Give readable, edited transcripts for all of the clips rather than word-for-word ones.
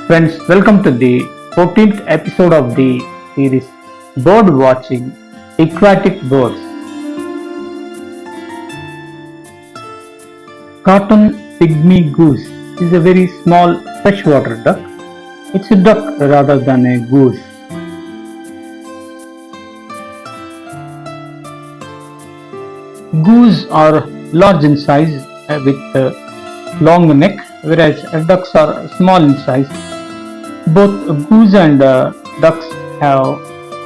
Friends, welcome to the 14th episode of the series Bird Watching Aquatic Birds. Cotton pygmy goose is a very small freshwater duck. It's a duck rather than a goose. Goose are large in size with a long neck, whereas ducks are small in size. Both goose and ducks have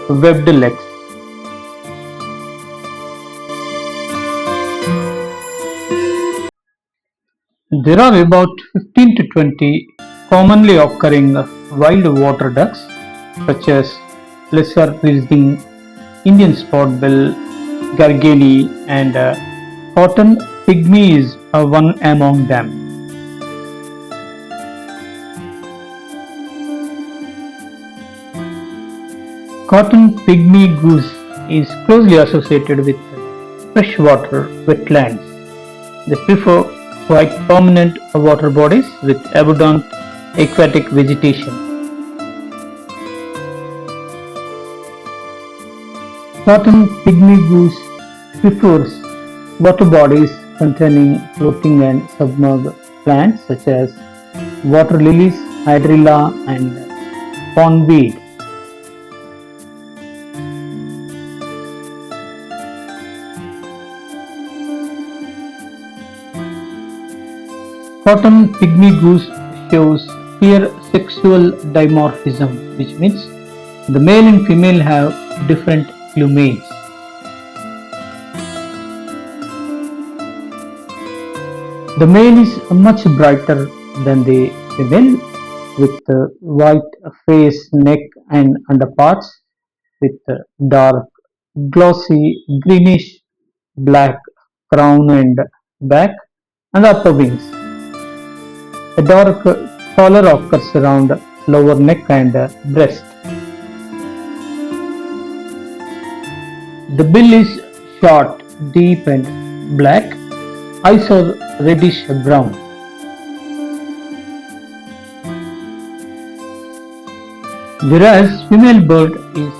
webbed legs. There are about 15 to 20 commonly occurring wild water ducks, such as lesser visiting Indian spotbill, gargani, and cotton pygmy is one among them. Cotton pygmy goose is closely associated with freshwater wetlands. They prefer quite permanent water bodies with abundant aquatic vegetation. Cotton pygmy goose prefers water bodies containing floating and submerged plants such as water lilies, hydrilla, and pondweed. Cotton pygmy goose shows clear sexual dimorphism, which means the male and female have different plumage. The male is much brighter than the female, with white face, neck, and underparts, with dark, glossy, greenish black crown and back, and upper wings. A dark collar occurs around lower neck and breast. The bill is short, deep, and black. Eyes are reddish brown. Whereas female bird is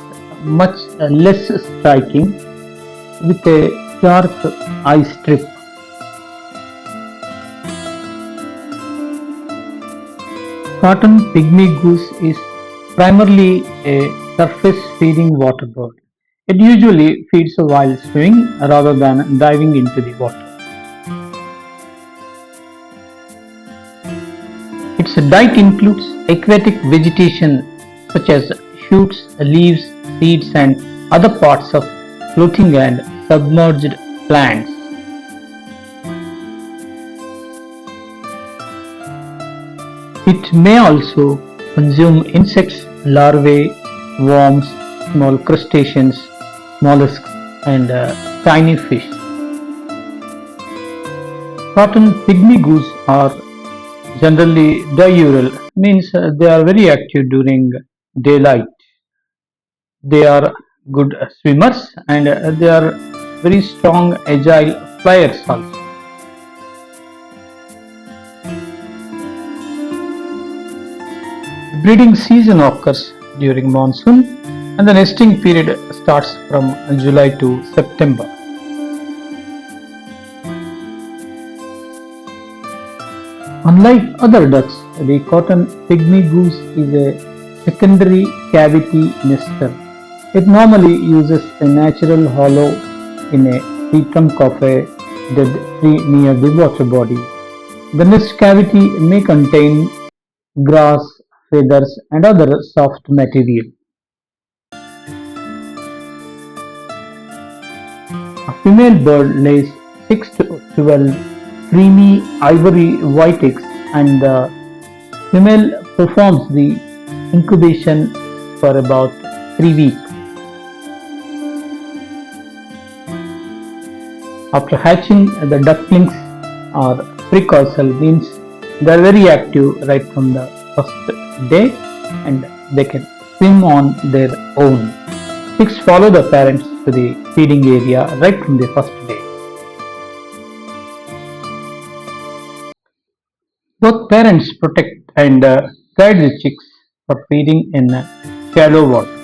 much less striking with a dark eye strip. Cotton pygmy goose is primarily a surface-feeding water bird. It usually feeds while swimming rather than diving into the water. Its diet includes aquatic vegetation such as shoots, leaves, seeds, and other parts of floating and submerged plants. It may also consume insects, larvae, worms, small crustaceans, mollusks, and tiny fish. Cotton pygmy goose are generally diurnal, means they are very active during daylight. They are good swimmers and they are very strong, agile flyers also. Breeding season occurs during monsoon and the nesting period starts from July to September. Unlike other ducks, the cotton pygmy goose is a secondary cavity nester. It normally uses a natural hollow in a tree trunk of a dead tree near the water body. The nest cavity may contain grass, feathers, and other soft material. A female bird lays 6 to 12 creamy ivory white eggs, and the female performs the incubation for about 3 weeks. After hatching, the ducklings are precursal, means they are very active right from the first day and they can swim on their own. Chicks follow the parents to the feeding area right from the first day. Both parents protect and guide the chicks for feeding in shallow water.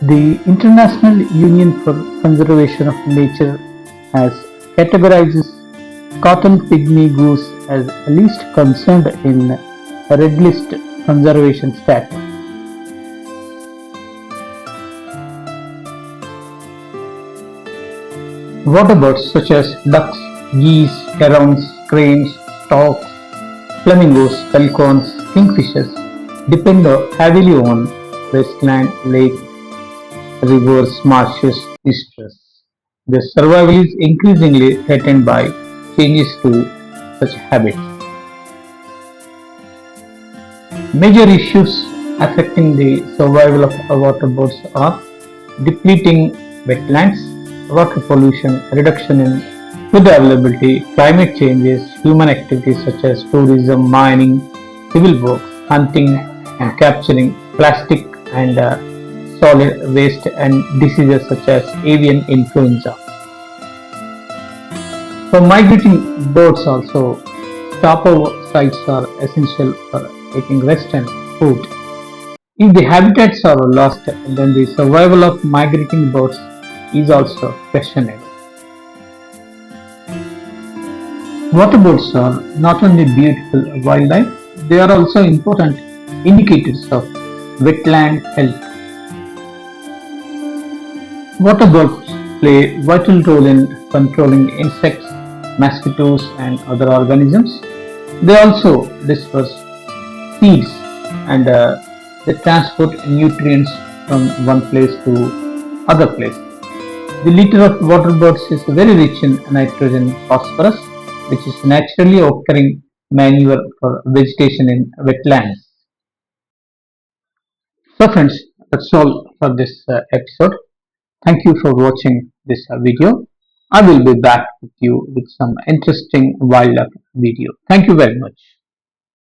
The International Union for Conservation of Nature has categorizes cotton pygmy goose as least concerned in red list conservation status. Water birds such as ducks, geese, herons, cranes, storks, flamingos, pelicans, kingfishers depend heavily on wasteland, lakes, rivers, marshes, estuaries. Their survival is increasingly threatened by changes to such habits. Major issues affecting the survival of water birds are depleting wetlands, water pollution, reduction in food availability, climate changes, human activities such as tourism, mining, civil works, hunting and capturing, plastic and solid waste, and diseases such as avian influenza. For migrating birds also, stopover sites are essential for taking rest and food. If the habitats are lost, then the survival of migrating birds is also questionable. Water birds are not only beautiful wildlife, they are also important indicators of wetland health. Water birds play a vital role in controlling insects, mosquitoes, and other organisms. They also disperse seeds and they transport nutrients from one place to other place. The litter of water birds is very rich in nitrogen phosphorus, which is naturally occurring manure for vegetation in wetlands. So friends, that's all for this episode. Thank you for watching this video. I will be back with you with some interesting wildlife video. Thank you very much.